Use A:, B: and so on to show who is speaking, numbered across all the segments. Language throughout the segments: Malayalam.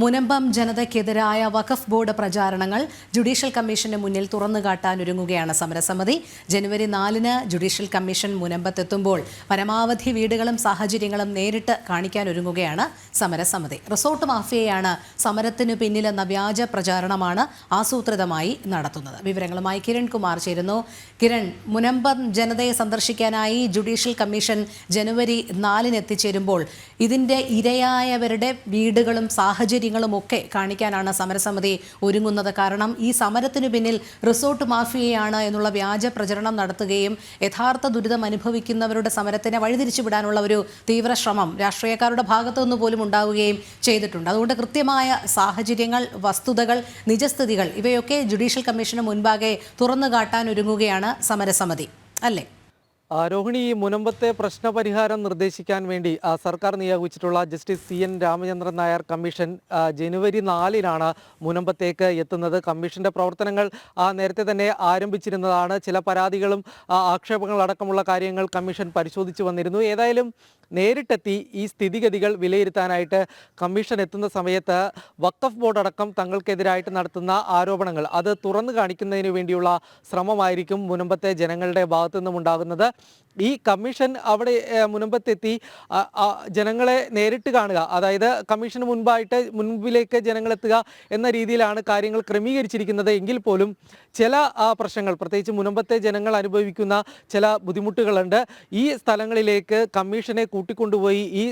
A: മുനമ്പം ജനതയ്ക്കെതിരായ വഖഫ് ബോർഡ് പ്രചാരണങ്ങൾ ജുഡീഷ്യൽ കമ്മീഷന് മുന്നിൽ തുറന്നുകാട്ടാനൊരുങ്ങുകയാണ് സമരസമിതി. ജനുവരി 4-ന് ജുഡീഷ്യൽ കമ്മീഷൻ മുനമ്പത്തെത്തുമ്പോൾ പരമാവധി വീടുകളും സാഹചര്യങ്ങളും നേരിട്ട് കാണിക്കാനൊരുങ്ങുകയാണ് സമരസമിതി. റിസോർട്ട് മാഫിയയാണ് സമരത്തിനു പിന്നിലെന്ന വ്യാജ പ്രചാരണമാണ് ആസൂത്രിതമായി നടത്തുന്നത്. വിവരങ്ങളുമായി കിരൺ കുമാർ ചേരുന്നു. കിരൺ, മുനമ്പം ജനതയെ സന്ദർശിക്കാനായി ജുഡീഷ്യൽ കമ്മീഷൻ ജനുവരി 4-ന് എത്തിച്ചേരുമ്പോൾ ഇതിന്റെ ഇരയായവരുടെ വീടുകളും സാഹചര്യങ്ങളും ഒക്കെ കാണിക്കാനാണ് സമരസമിതി ഒരുങ്ങുന്നത്. കാരണം ഈ സമരത്തിനു പിന്നിൽ റിസോർട്ട് മാഫിയയാണ് എന്നുള്ള വ്യാജ പ്രചരണം നടത്തുകയും യഥാർത്ഥ ദുരിതം അനുഭവിക്കുന്നവരുടെ സമരത്തിനെ വഴിതിരിച്ചുവിടാനുള്ള ഒരു തീവ്ര ശ്രമം രാഷ്ട്രീയക്കാരുടെ ഭാഗത്തുനിന്ന് പോലും ഉണ്ടാവുകയും ചെയ്തിട്ടുണ്ട്. അതുകൊണ്ട് കൃത്യമായ സാഹചര്യങ്ങൾ, വസ്തുതകൾ, നിജസ്ഥിതികൾ ഇവയൊക്കെ ജുഡീഷ്യൽ കമ്മീഷന് മുൻപാകെ തുറന്നു കാട്ടാൻ ഒരുങ്ങുകയാണ് സമരസമിതി, അല്ലേ?
B: രോഹിണി, ഈ മുനമ്പത്തെ പ്രശ്നപരിഹാരം നിർദ്ദേശിക്കാൻ വേണ്ടി സർക്കാർ നിയോഗിച്ചിട്ടുള്ള justice CN Ramachandran Nair commission ജനുവരി 4-നാണ് മുനമ്പത്തേക്ക് എത്തുന്നത്. കമ്മീഷന്റെ പ്രവർത്തനങ്ങൾ നേരത്തെ തന്നെ ആരംഭിച്ചിരുന്നതാണ്. ചില പരാതികളും ആക്ഷേപങ്ങളടക്കമുള്ള കാര്യങ്ങൾ കമ്മീഷൻ പരിശോധിച്ചു വന്നിരുന്നു. ഏതായാലും നേരിട്ടെത്തി ഈ സ്ഥിതിഗതികൾ വിലയിരുത്താനായിട്ട് കമ്മീഷൻ എത്തുന്ന സമയത്ത് വഖഫ് ബോർഡ് അടക്കം തങ്ങൾക്കെതിരായിട്ട് നടത്തുന്ന ആരോപണങ്ങൾ അത് തുറന്നു കാണിക്കുന്നതിന് വേണ്ടിയുള്ള ശ്രമമായിരിക്കും മുനമ്പത്തെ ജനങ്ങളുടെ ഭാഗത്തു നിന്നും ഉണ്ടാകുന്നത്. ഈ കമ്മീഷൻ അവിടെ മുനമ്പത്തെത്തി ജനങ്ങളെ നേരിട്ട് കാണുക, അതായത് കമ്മീഷന് മുൻപിലേക്ക് ജനങ്ങളെത്തുക എന്ന രീതിയിലാണ് കാര്യങ്ങൾ ക്രമീകരിച്ചിരിക്കുന്നത്. എങ്കിൽ പോലും ചില പ്രശ്നങ്ങൾ, പ്രത്യേകിച്ച് മുനമ്പത്തെ ജനങ്ങൾ അനുഭവിക്കുന്ന ചില ബുദ്ധിമുട്ടുകളുണ്ട്. ഈ സ്ഥലങ്ങളിലേക്ക് കമ്മീഷനെ കൂട്ടിക്കൊണ്ടുപോയി ഈ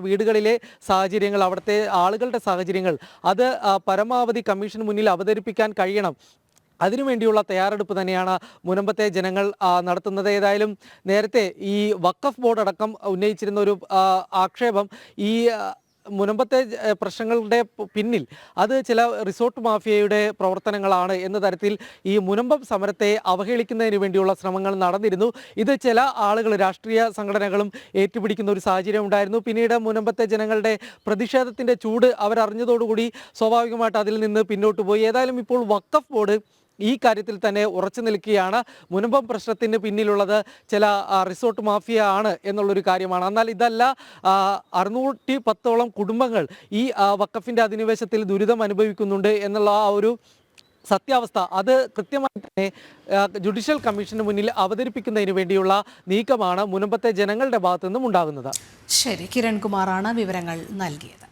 B: വീടുകളിലെ സാഹചര്യങ്ങൾ, അവിടുത്തെ ആളുകളുടെ സാഹചര്യങ്ങൾ അത് പരമാവധി കമ്മീഷന് മുന്നിൽ അവതരിപ്പിക്കാൻ കഴിയണം. അതിനുവേണ്ടിയുള്ള തയ്യാറെടുപ്പ് തന്നെയാണ് മുനമ്പത്തെ ജനങ്ങൾ നടത്തുന്നത്. ഏതായാലും നേരത്തെ ഈ വഖഫ് ബോർഡ് അടക്കം ഉന്നയിച്ചിരുന്ന ഒരു ആക്ഷേപം, ഈ മുനമ്പത്തെ പ്രശ്നങ്ങളുടെ പിന്നിൽ അത് ചില റിസോർട്ട് മാഫിയയുടെ പ്രവർത്തനങ്ങളാണ് എന്ന തരത്തിൽ ഈ മുനമ്പം സമരത്തെ അവഹേളിക്കുന്നതിന് വേണ്ടിയുള്ള ശ്രമങ്ങൾ നടന്നിരുന്നു. ഇത് ചില ആളുകൾ, രാഷ്ട്രീയ സംഘടനകളും ഏറ്റുപിടിക്കുന്ന ഒരു സാഹചര്യം ഉണ്ടായിരുന്നു. പിന്നീട് മുനമ്പത്തെ ജനങ്ങളുടെ പ്രതിഷേധത്തിൻ്റെ ചൂട് അവരറിഞ്ഞതോടുകൂടി സ്വാഭാവികമായിട്ട് അതിൽ നിന്ന് പിന്നോട്ട് പോയി. ഏതായാലും ഇപ്പോൾ വഖഫ് ബോർഡ് ഈ കാര്യത്തിൽ തന്നെ ഉറച്ചു നിൽക്കുകയാണ്. മുനമ്പം പ്രശ്നത്തിന് പിന്നിലുള്ളത് ചില റിസോർട്ട് മാഫിയ ആണ് എന്നുള്ളൊരു കാര്യമാണ്. എന്നാൽ ഇതല്ല, 610ഓളം കുടുംബങ്ങൾ ഈ വഖഫിൻ്റെ അധിനിവേശത്തിൽ ദുരിതം അനുഭവിക്കുന്നുണ്ട് എന്നുള്ള ആ ഒരു സത്യാവസ്ഥ അത് കൃത്യമായി തന്നെ ജുഡീഷ്യൽ കമ്മീഷന് മുന്നിൽ അവതരിപ്പിക്കുന്നതിന് വേണ്ടിയുള്ള നീക്കമാണ് മുനമ്പത്തെ ജനങ്ങളുടെ ഭാഗത്തു നിന്നും ഉണ്ടാകുന്നത്.
A: ശരി, കിരൺ കുമാറാണ് വിവരങ്ങൾ നൽകിയത്.